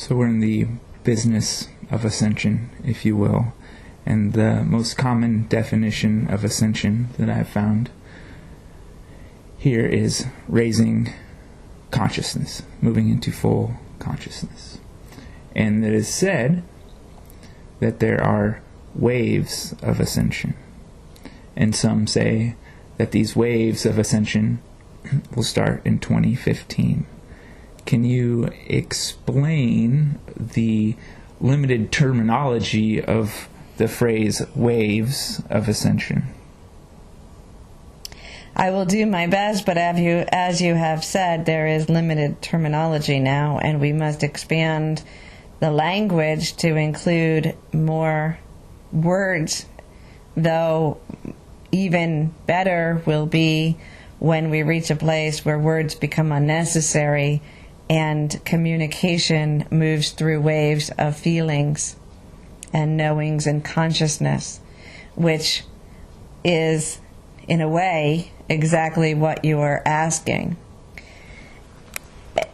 So we're in the business of ascension, if you will, and the most common definition of ascension that I've found here is raising consciousness, moving into full consciousness. And it is said that there are waves of ascension. And some say that these waves of ascension will start in 2015. Can you explain the limited terminology of the phrase waves of ascension? I will do my best, but as you have said, there is limited terminology now, and we must expand the language to include more words, though even better will be when we reach a place where words become unnecessary and communication moves through waves of feelings and knowings and consciousness, which is, in a way, exactly what you are asking.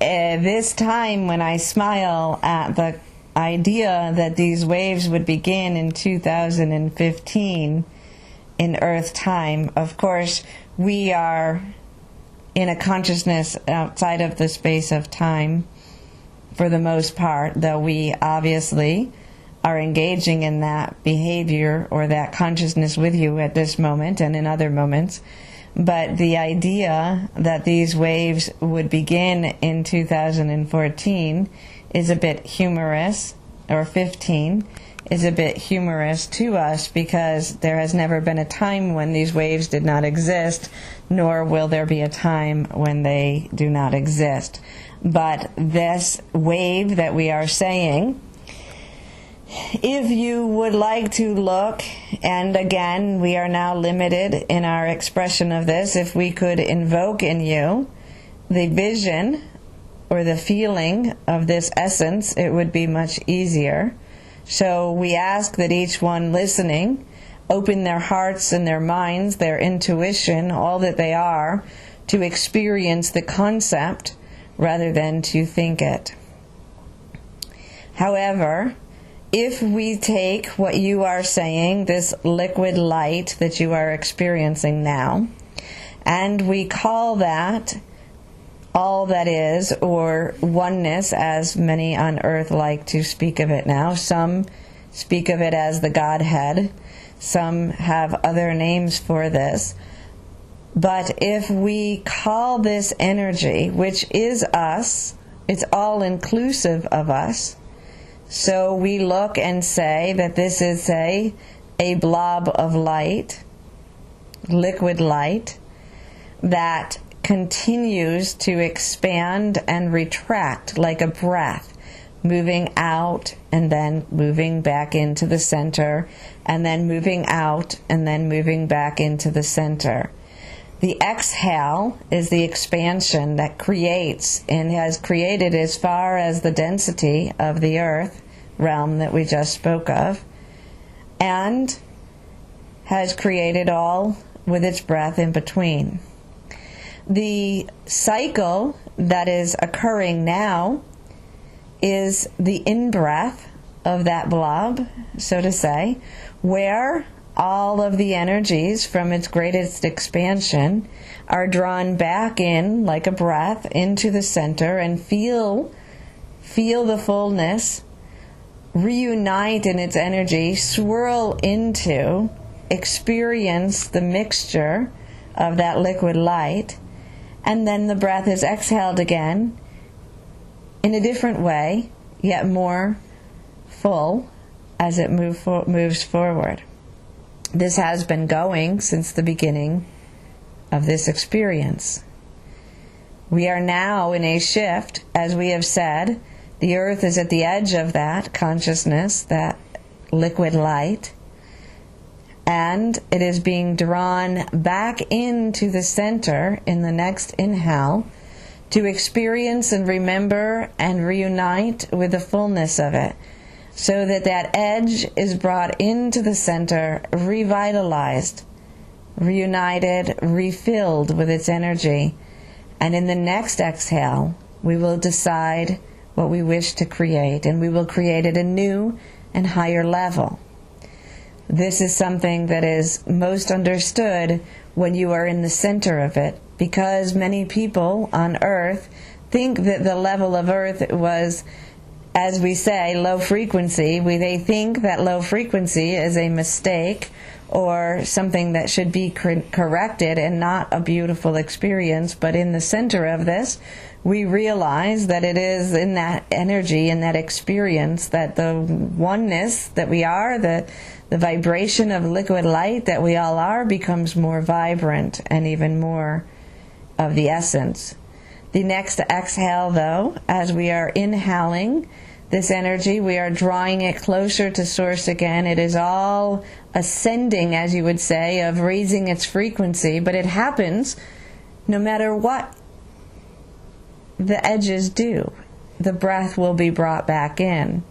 This time when I smile at the idea that these waves would begin in 2015 in Earth time, of course, we are in a consciousness outside of the space of time for the most part, though we obviously are engaging in that behavior or that consciousness with you at this moment and in other moments. But the idea that these waves would begin in 2014 is a bit humorous, or 15 is a bit humorous to us, because there has never been a time when these waves did not exist, nor will there be a time when they do not exist. But this wave that we are saying, if you would like to look, and again, we are now limited in our expression of this, if we could invoke in you the vision or the feeling of this essence, it would be much easier. So we ask that each one listening open their hearts and their minds, their intuition, all that they are, to experience the concept rather than to think it. However, if we take what you are saying, this liquid light that you are experiencing now, and we call that all that is, or oneness, as many on earth like to speak of it now. Some speak of it as the Godhead. Some have other names for this. But if we call this energy, which is us, it's all inclusive of us, so we look and say that this is a blob of light, liquid light, that continues to expand and retract like a breath, moving out and then moving back into the center, and then moving out and then moving back into the center. The exhale is the expansion that creates and has created as far as the density of the earth realm that we just spoke of, and has created all with its breath in between. The cycle that is occurring now is the in-breath of that blob, so to say, where all of the energies from its greatest expansion are drawn back in like a breath into the center, and feel the fullness, reunite in its energy, swirl into, experience the mixture of that liquid light, and then the breath is exhaled again in a different way, yet more full as it moves forward. This has been going since the beginning of this experience. We are now in a shift, as we have said. The earth is at the edge of that consciousness, that liquid light, and it is being drawn back into the center in the next inhale to experience and remember and reunite with the fullness of it, so that that edge is brought into the center, revitalized, reunited, refilled with its energy. And in the next exhale, we will decide what we wish to create, and we will create at a new and higher level. This is something that is most understood when you are in the center of it, because many people on earth think that the level of earth was, as we say, low frequency. They think that low frequency is a mistake or something that should be corrected and not a beautiful experience. But in the center of this, we realize that it is in that energy, in that experience, that the oneness that we are, the vibration of liquid light that we all are, becomes more vibrant and even more of the essence. The next exhale, though, as we are inhaling this energy, we are drawing it closer to Source again. It is all ascending, as you would say, of raising its frequency, but it happens no matter what the edges do. The breath will be brought back in.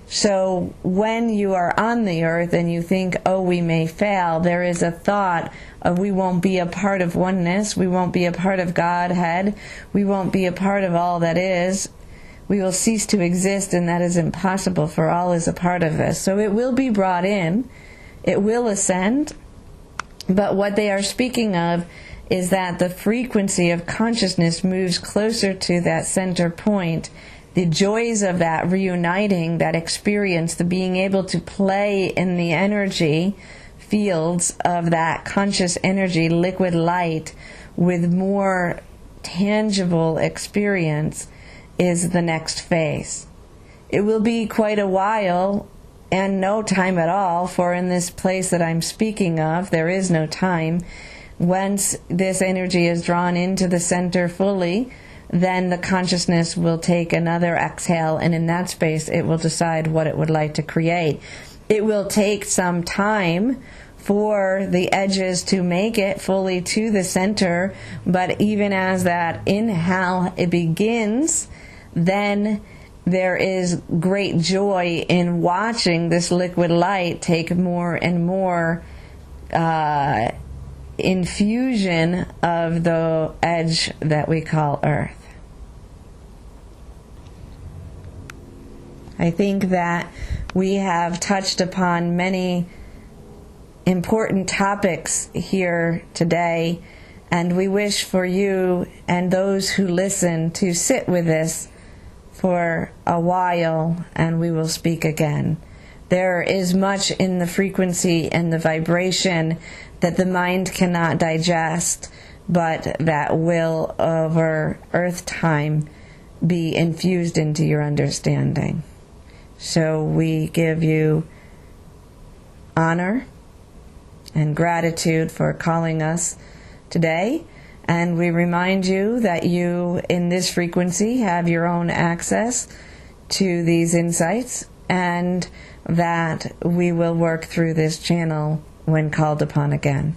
So when you are on the earth and you think, oh, we may fail, there is a thought of we won't be a part of oneness, we won't be a part of Godhead, we won't be a part of all that is. We will cease to exist, and that is impossible, for all is a part of this. So it will be brought in, it will ascend, but what they are speaking of is that the frequency of consciousness moves closer to that center point. The joys of that reuniting, that experience, the being able to play in the energy fields of that conscious energy, liquid light, with more tangible experience, is the next phase. It will be quite a while and no time at all, for in this place that I'm speaking of, there is no time. Once this energy is drawn into the center fully, then the consciousness will take another exhale, and in that space it will decide what it would like to create. It will take some time for the edges to make it fully to the center, but even as that inhale it begins, then there is great joy in watching this liquid light take more and more infusion of the edge that we call Earth. I think that we have touched upon many important topics here today, and we wish for you and those who listen to sit with this for a while, and we will speak again. There is much in the frequency and the vibration that the mind cannot digest, but that will, over earth time, be infused into your understanding. So we give you honor and gratitude for calling us today, and we remind you that you, in this frequency, have your own access to these insights, and that we will work through this channel when called upon again.